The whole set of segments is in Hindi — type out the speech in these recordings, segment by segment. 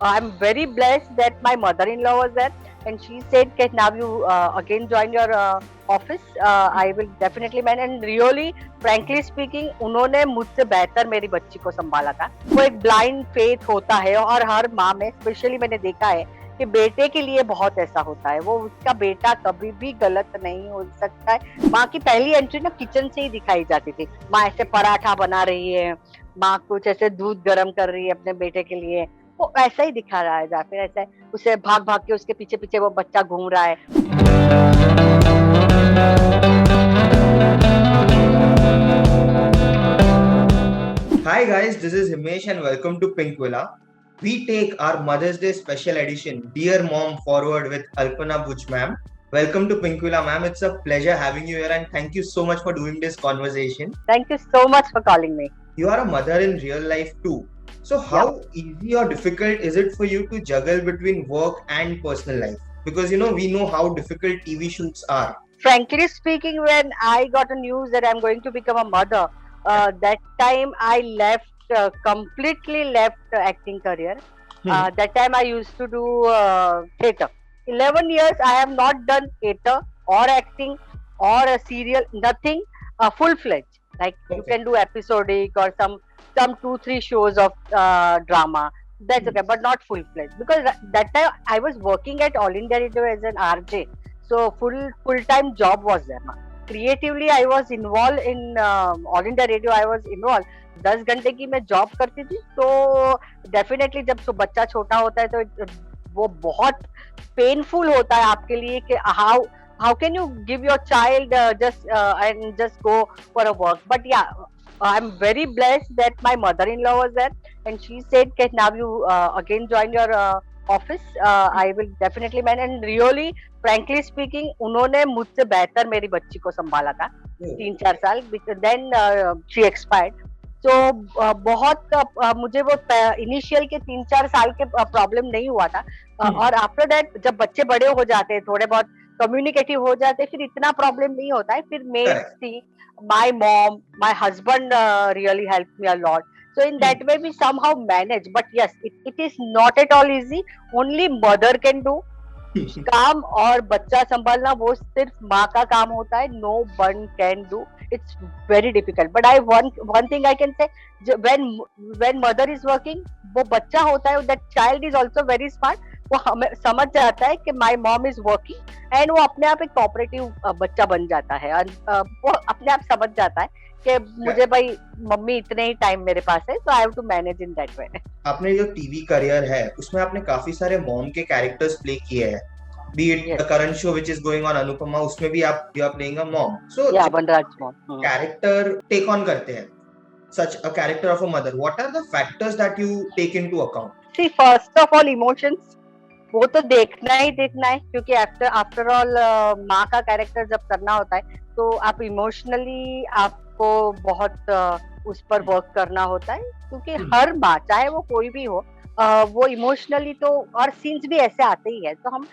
I'm very blessed that my mother-in-law was there, and she said, "That now you again join your office. I will definitely man." And really, frankly speaking, उन्होंने मुझसे बेहतर मेरी बच्ची को संभाला था। वो एक ब्लाइंड फेथ होता है और हर माँ में स्पेशली मैंने देखा है कि बेटे के लिए बहुत ऐसा होता है। वो उसका बेटा कभी भी गलत नहीं हो सकता है। माँ की पहली एंट्री ना किचन से ही दिखाई जाती थी। माँ ऐसे पराठा बना रही है, माँ कुछ ऐसे दूध गर्म कर रही है अपने बेटे के लिए। वो ऐसा ही दिखा रहा है, या फिर ऐसा है, उसे भाग-भाग के उसके पीछे-पीछे वो बच्चा घूम रहा है। Hi guys, this is Himesh and welcome to Pink Villa. We take our Mother's Day special edition, Dear Mom, forward with Alpana Buch ma'am. Welcome to Pink Villa ma'am. It's a pleasure having you here and thank you so much for doing this conversation. Thank you so much for calling me. You are a mother in real life too. So how easy or difficult is it for you to juggle between work and personal life? Because we know how difficult TV shoots are. Frankly speaking, when I got a news that I'm going to become a mother, that time I completely left acting career. That time I used to do theater. 11 years I have not done theater or acting or a serial, nothing full-fledged. Like you Okay. can do episodic or some 2-3 shows of drama. That's okay, but not full-fledged because that time I was working at All India Radio as an RJ. So full-time job was there. Creatively I was involved in All India Radio. I was involved. 10 घंटे की मैं जॉब करती थी, तो डेफिनेटली जब तो बच्चा छोटा होता है तो वो बहुत पेनफुल होता है आपके लिए कि how can you give your child just go for a work. But yeah, I'm very blessed that my mother-in-law was there, and she said that now you again join your office. I will definitely man. And really, frankly speaking, उन्होंने मुझसे बेहतर मेरी बच्ची को संभाला था 3-4 साल. Then she expired. तो बहुत मुझे वो इनिशियल के 3-4 साल के प्रॉब्लम नहीं हुआ था. और आफ्टर दैट जब बच्चे बड़े हो जाते हैं, थोड़े बहुत कम्युनिकेटिव हो जाते हैं, फिर इतना प्रॉब्लम नहीं होता है. फिर मेड्स थी, my mom, my husband really helped me a lot. So in that way we somehow manage. But yes, it is not at all easy. Only mother can do. काम और बच्चा संभालना वो सिर्फ माँ का काम होता है. No one can do. It's very difficult. But one thing I can say, when mother is working, वो बच्चा होता है, that child is also very smart. वो हमें समझ जाता है कि my mom is working, and वो अपने आप एक कोऑपरेटिव बच्चा बन जाता है. और वो अपने आप समझ जाता है कि मुझे भाई मम्मी इतने ही टाइम मेरे पास है, so I have to manage in that way. आपने जो टीवी करियर है उसमें आपने काफी सारे मॉम के कैरेक्टर्स प्ले किए हैं. Be it the current show which is going on Anupama, उसमें भी you are playing a mom. So Yeah, Banraj mom. character take on करते हैं, such a character of a mother. What are the factors that you take into account? See, first of all, emotions. वो तो देखना ही देखना है, क्योंकि आफ्टर ऑल माँ का कैरेक्टर जब करना होता है तो आप इमोशनली आपको बहुत उस पर वर्क करना होता है, क्योंकि हर माँ चाहे वो कोई भी हो, वो इमोशनली तो, और सीन्स भी ऐसे आते ही है, तो हम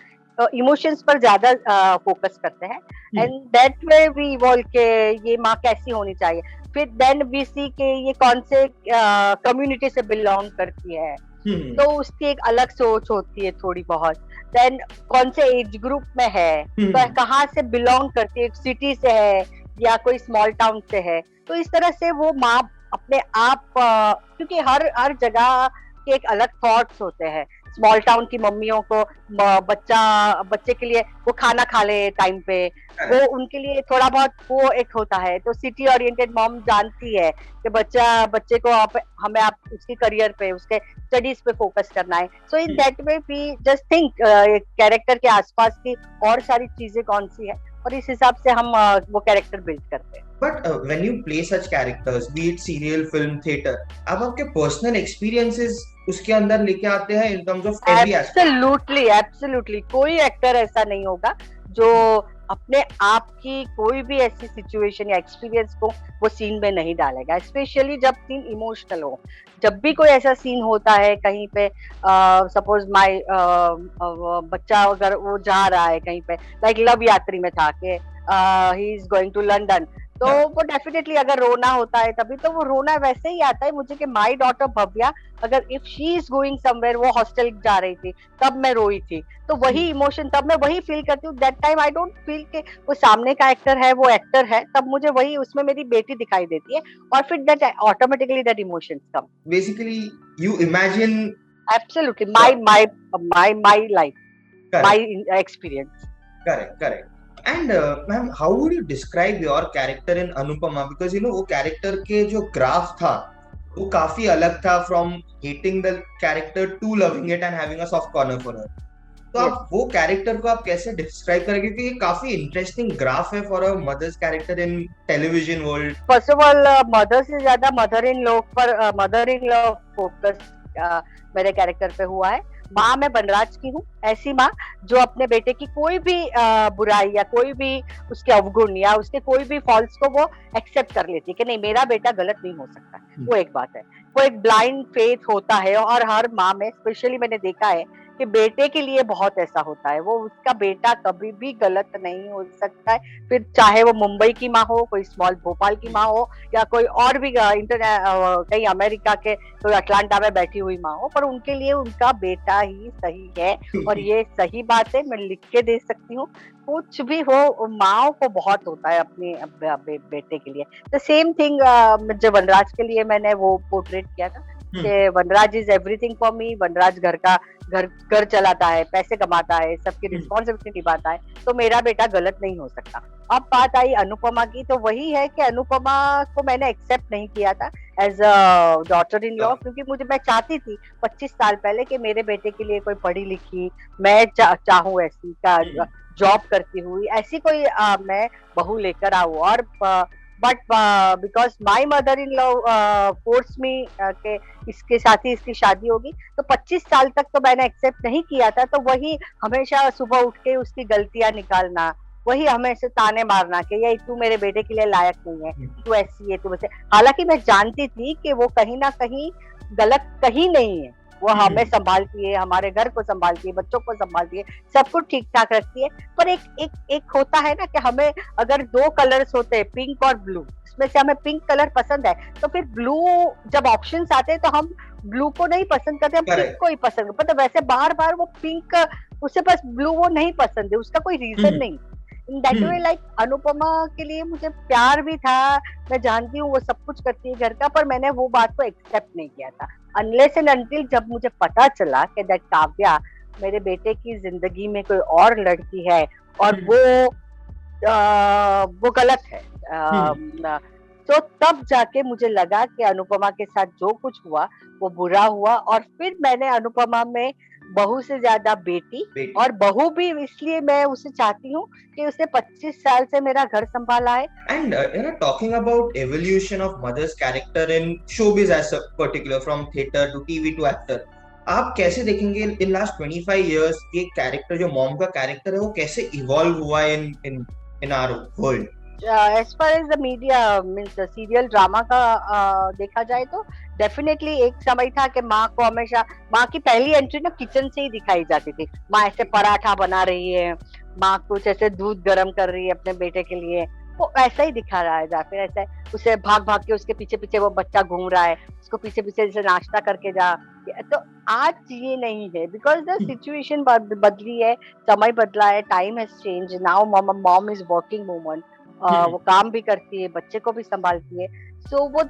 इमोशंस पर ज्यादा फोकस करते हैं. And that way we evolve के ये माँ कैसी होनी चाहिए. फिर देन वी सी के ये कौन से कम्युनिटी से बिलोंग करती है, तो उसकी एक अलग सोच होती है थोड़ी बहुत. देन कौन से एज ग्रुप में है, तो कहाँ से बिलोंग करती है, सिटी से है या कोई स्मॉल टाउन से है. तो इस तरह से वो माँ अपने आप, क्योंकि हर जगह के एक अलग थॉट्स होते हैं. स्मॉल टाउन की मम्मियों को बच्चे के लिए वो खाना खा ले टाइम पे, वो उनके लिए थोड़ा बहुत वो एक होता है. तो सिटी ओरिएंटेड मॉम जानती है कि बच्चे को हमें आप उसकी करियर पे, उसके स्टडीज पे फोकस करना है. So in that way we just think character के आसपास की और सारी चीजें कौन सी है, और इस हिसाब से हम वो कैरेक्टर बिल्ड करते हैं. But when you play such characters, be it serial, film, theater, आप आपके personal experiences उसके अंदर लेके आते हैं in terms of every aspect. Absolutely कोई एक्टर ऐसा नहीं होगा जो अपने आप की कोई भी ऐसी सिचुएशन या एक्सपीरियंस को वो सीन में नहीं डालेगा, स्पेशली जब सीन इमोशनल हो. जब भी कोई ऐसा सीन होता है कहीं पे, सपोज माय बच्चा अगर वो जा रहा है कहीं पे, लाइक लव यात्री में था कि he is going to London, तो वो डेफिनेटली अगर रोना होता है तभी तो वो रोना वैसे ही आता है मुझे कि माय डॉटर भव्या अगर if she is going somewhere, वो हॉस्टल जा रही थी तब मैं रोई थी, तो वही इमोशन तब मैं वही फील करती हूँ। That time I don't feel कि वो सामने का एक्टर है, वो एक्टर है, तब मुझे वही उसमें मेरी बेटी दिखाई देती है और फिर that automatically that emotions come. Basically, you imagine. Absolutely Sure. My life, Correct. My experience. Correct. Correct. And ma'am, how would you describe your character in Anupama? Because वो character के जो graph था वो काफी अलग था from hating the character to loving it and having a soft corner for her. तो Yes. आप वो कैरेक्टर को आप कैसे डिस्क्राइब करेंगे, क्योंकि ये काफी इंटरेस्टिंग ग्राफ है for a mother's character in television world. First of all mother से ज्यादा मदर इन लॉ पर मदर इन लॉ फोकस मेरे कैरेक्टर पे हुआ है। माँ मैं बनराज की हूँ, ऐसी माँ जो अपने बेटे की कोई भी बुराई या कोई भी उसके अवगुण या उसके कोई भी फॉल्ट्स को वो एक्सेप्ट कर लेती है कि नहीं मेरा बेटा गलत नहीं हो सकता। वो एक बात है, वो एक ब्लाइंड फेथ होता है और हर माँ में स्पेशली मैंने देखा है कि बेटे के लिए बहुत ऐसा होता है, वो उसका बेटा कभी भी गलत नहीं हो सकता है, फिर चाहे वो मुंबई की माँ हो, कोई स्मॉल भोपाल की माँ हो या कोई और भी कहीं अमेरिका के कोई अटलांटा में बैठी हुई माँ हो, पर उनके लिए उनका बेटा ही सही है। और ये सही बात है, मैं लिख के दे सकती हूँ। कुछ भी हो माओ को बहुत होता है अपने बेटे के लिए। द सेम थिंग जो वनराज के लिए मैंने वो पोर्ट्रेट किया था कि वनराज इज एवरीथिंग फॉर मी। वनराज घर चलाता है, पैसे कमाता है, सबकी रिस्पॉन्सिबिलिटी निभाता है, तो मेरा बेटा गलत नहीं हो सकता। अब बात आई अनुपमा की, तो वही है कि अनुपमा को मैंने एक्सेप्ट नहीं किया था as a daughter in law, क्योंकि मैं चाहती थी 25 साल पहले कि मेरे बेटे के लिए कोई पढ़ी लिखी मैं चाहूँ ऐसी का जॉब करती हुई ऐसी कोई मैं बहू लेकर आऊँ। और but because my mother in law force me के इसके साथ ही इसकी शादी होगी, तो 25 साल तक तो मैंने एक्सेप्ट नहीं किया था। तो वही हमेशा सुबह उठ के उसकी गलतियां निकालना, वही हमेशा ताने मारना कि ये तू मेरे बेटे के लिए लायक नहीं है, तू ऐसी है, तू वैसे। हालांकि मैं जानती थी कि वो कहीं ना कहीं गलत कहीं नहीं है, वो हमें संभालती है, हमारे घर को संभालती है, बच्चों को संभालती है, सब कुछ ठीक ठाक रखती है। पर एक होता है ना कि हमें अगर 2 कलर्स होते हैं पिंक और ब्लू, इसमें से हमें पिंक कलर पसंद है, तो फिर ब्लू जब ऑप्शंस आते हैं तो हम ब्लू को नहीं पसंद करते, हम पिंक को ही पसंद करते। मतलब वैसे बार बार वो पिंक, उसे बस ब्लू वो नहीं पसंद है, उसका कोई रीजन नहीं। इन दैट वे लाइक अनुपमा के लिए मुझे प्यार भी था, मैं जानती हूँ वो सब कुछ करती है घर का, पर मैंने वो बात को एक्सेप्ट नहीं किया था अनलेस एंड अनटिल जब मुझे पता चला कि दैट काव्या मेरे बेटे की जिंदगी में कोई और लड़की है और वो गलत है। तो तब जाके मुझे लगा कि अनुपमा के साथ जो कुछ हुआ वो बुरा हुआ, और फिर मैंने अनुपमा में बहू से ज्यादा बेटी, और बहू भी इसलिए मैं उसे चाहती हूँ कि उसने 25 साल से मेरा घर संभाला है। And talking about evolution of mother's character in showbiz as a particular, from theater to TV to actor, आप कैसे देखेंगे इन लास्ट 25 years ये कैरेक्टर जो मॉम का कैरेक्टर है वो कैसे इवॉल्व हुआ in our world? As far as the media means serial drama का देखा जाए तो डेफिनेटली एक समय था कि माँ को हमेशा, माँ की पहली एंट्री ना किचन से ही दिखाई जाती थी। माँ ऐसे पराठा बना रही है, माँ कुछ ऐसे दूध गर्म कर रही है अपने बेटे के लिए, वो ऐसा ही दिखा रहा है। या फिर ऐसा उसे भाग भाग के उसके पीछे पीछे वो बच्चा घूम रहा है, उसको पीछे पीछे जैसे नाश्ता करके जा। तो आज ये नहीं है बिकॉज द सिचुएशन बदली है, समय बदला है, time has change. Now mom is working woman, वो काम भी करती है, बच्चे को भी संभालती है। सो वो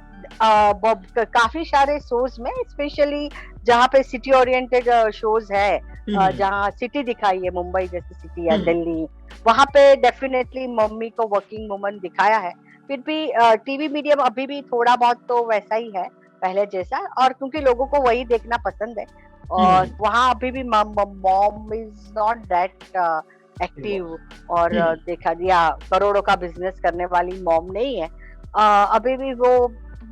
काफी सारे शोज में, स्पेशली जहाँ पे सिटी ओरिएंटेड शोज है, जहाँ सिटी दिखाई है, मुंबई जैसी सिटी या दिल्ली, वहाँ पे डेफिनेटली मम्मी को वर्किंग वुमन दिखाया है। फिर भी टीवी मीडियम अभी भी थोड़ा बहुत तो वैसा ही है पहले जैसा, और क्योंकि लोगों को वही देखना पसंद है, और वहाँ अभी भी mom is not that active, और देखा दिया करोड़ों का बिजनेस करने वाली मॉम नहीं है। अभी भी वो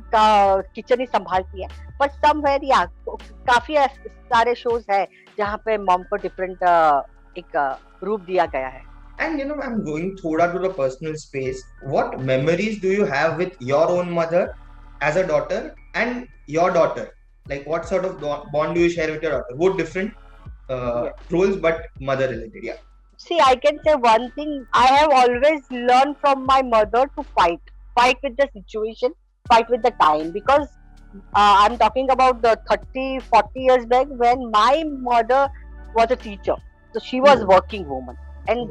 किचन ही संभालती है, पर समवेयर या काफी सारे शोज है जहाँ पे मॉम को डिफरेंट एक रूप दिया गया है। And I'm going thoda to the personal space. What memories do you have with your own mother as a daughter and your daughter? Like what sort of bond do you share with your daughter? Both different roles but mother related. Yeah. See, I can say one thing. I have always learned from my mother to fight. fight with the situation, fight with the time, because I'm talking about the 30-40 years back when my mother was a teacher. So she was working woman. And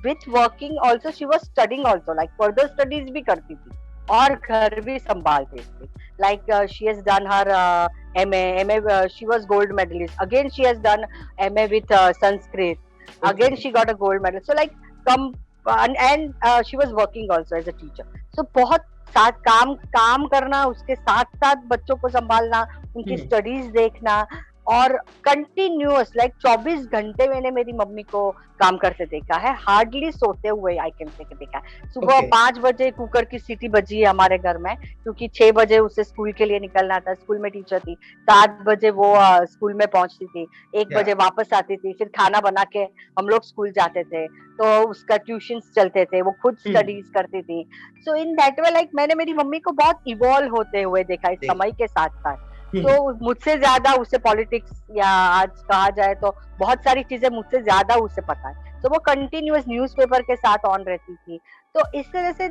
with working also she was studying also, like further studies भी करती थी और घर भी संभालती थी. Like she has done her MA, she was gold medalist. Again she has done MA with Sanskrit. Again she got a gold medal. So like and she was working also as a teacher. So बहुत साथ काम करना, उसके साथ साथ बच्चों को संभालना, उनकी स्टडीज देखना, और कंटिन्यूअस लाइक 24 घंटे मैंने मेरी मम्मी को काम करते देखा है, हार्डली सोते हुए आई कैन से देखा है. सुबह 5 बजे कुकर की सीटी बजी है हमारे घर में, क्योंकि 6 बजे उसे स्कूल के लिए निकलना था. स्कूल में टीचर थी, 7 बजे वो स्कूल में पहुंचती थी, 1 बजे वापस आती थी, फिर खाना बना के हम लोग स्कूल जाते थे. तो उसका ट्यूशंस चलते थे, वो खुद स्टडीज करती थी. सो इन दैट वे लाइक मैंने मेरी मम्मी को बहुत इवॉल्व होते हुए देखा इस समय के साथ साथ. तो मुझसे ज्यादा उसे पॉलिटिक्स या आज कहा जाए तो बहुत सारी चीजें मुझसे ज्यादा उसे पता है. तो वो कंटिन्यूअस न्यूज़पेपर के साथ ऑन रहती थी. तो इस तरह से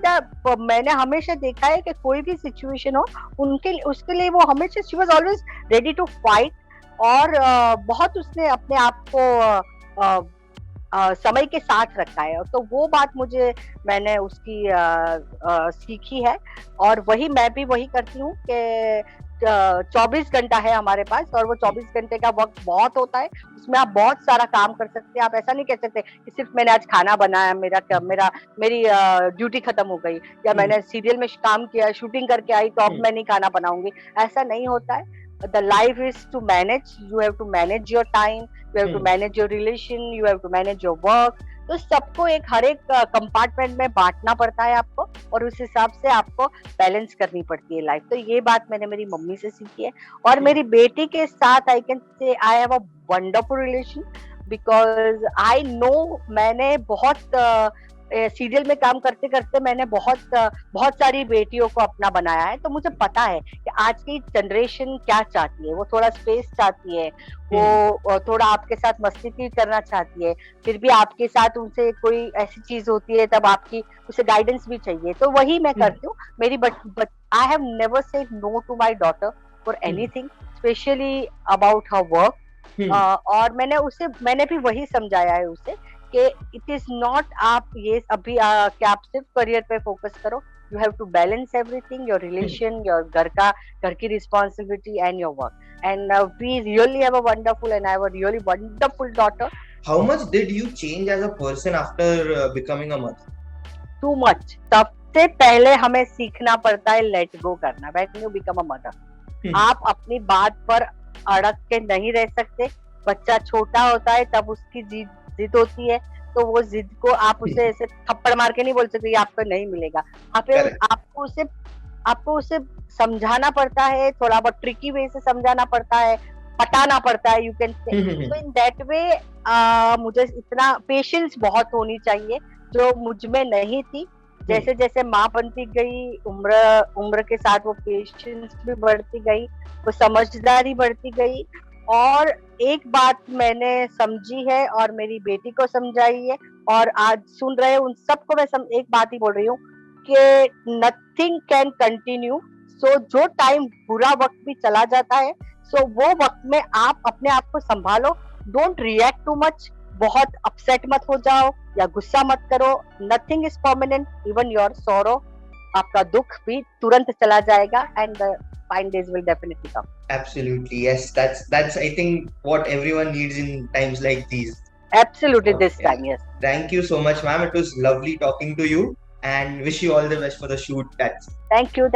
मैंने हमेशा देखा है कि कोई भी सिचुएशन हो उसके लिए वो हमेशा she was always ready to fight. और बहुत उसने अपने आप को समय के साथ रखा है. तो वो बात मैंने उसकी सीखी है, और मैं भी वही करती हूँ कि 24 घंटा है हमारे पास, और वो 24 घंटे का वक्त बहुत होता है, उसमें आप बहुत सारा काम कर सकते हैं. आप ऐसा नहीं कह सकते कि सिर्फ मैंने आज खाना बनाया, मेरी ड्यूटी खत्म हो गई, या मैंने सीरियल में काम किया, शूटिंग करके आई तो अब मैं नहीं खाना बनाऊंगी. ऐसा नहीं होता है. The life is to manage. You have to manage your time. You have to manage your relation. You have to manage your work. तो सबको हर एक कंपार्टमेंट में बांटना पड़ता है आपको, और उस हिसाब से आपको बैलेंस करनी पड़ती है लाइफ. तो ये बात मैंने मेरी मम्मी से सीखी है. और मेरी बेटी के साथ I can say I have a wonderful relation, because I know मैंने बहुत सीरियल में काम करते करते मैंने बहुत सारी बेटियों को अपना बनाया है. तो मुझे पता है कि आज की जनरेशन क्या चाहती है. वो थोड़ा स्पेस चाहती है, वो थोड़ा आपके साथ मस्ती करना चाहती है, फिर भी आपके साथ उनसे कोई ऐसी चीज होती है तब आपकी उसे गाइडेंस भी चाहिए. तो वही मैं करती हूँ. मेरी I have never said no to my daughter for anything, specially about her work. और मैंने भी वही समझाया है उसे कि इट इज नॉट आप ये अभी कि आप सिर्फ करियर पे फोकस करो. You have to balance everything, your relation, your घर की responsibility and your work. And we really have a wonderful and I have a really wonderful daughter. How much did you change as a person after becoming a mother? Too much. सबसे पहले हमें सीखना पड़ता है लेट गो करना. When you become a mother, आप अपनी बात पर अड़क के नहीं रह सकते. बच्चा छोटा होता है तब उसकी जिद होती है, तो वो जिद को आप उसे ऐसे थप्पड़ मार के नहीं बोल सकते आपको नहीं मिलेगा. आपको उसे समझाना पड़ता है, थोड़ा बहुत ट्रिकी वे से समझाना पड़ता है, पटाना पड़ता है, यू कैन से. तो इन दैट वे मुझे इतना पेशेंस बहुत होनी चाहिए जो मुझ में नहीं थी. जैसे जैसे माँ बनती गई, उम्र के साथ वो पेशेंस भी बढ़ती गई, वो समझदारी बढ़ती गई. और एक बात मैंने समझी है और मेरी बेटी को समझाई है, और आज सुन रहे उन सबको मैं एक बात ही बोल रही हूँ कि नथिंग कैन कंटिन्यू. सो जो टाइम बुरा वक्त भी चला जाता है, सो वो वक्त में आप अपने आप को संभालो. Don't react too much. बहुत अपसेट मत हो जाओ या गुस्सा मत करो. Nothing is permanent, even your sorrow. आपका दुख भी तुरंत चला जाएगा, and the fine days will definitely come. Absolutely, yes. That's I think what everyone needs in times like these. Absolutely, this time, yes. Thank you so much, ma'am. It was lovely talking to you, and wish you all the best for the shoot. Thank you.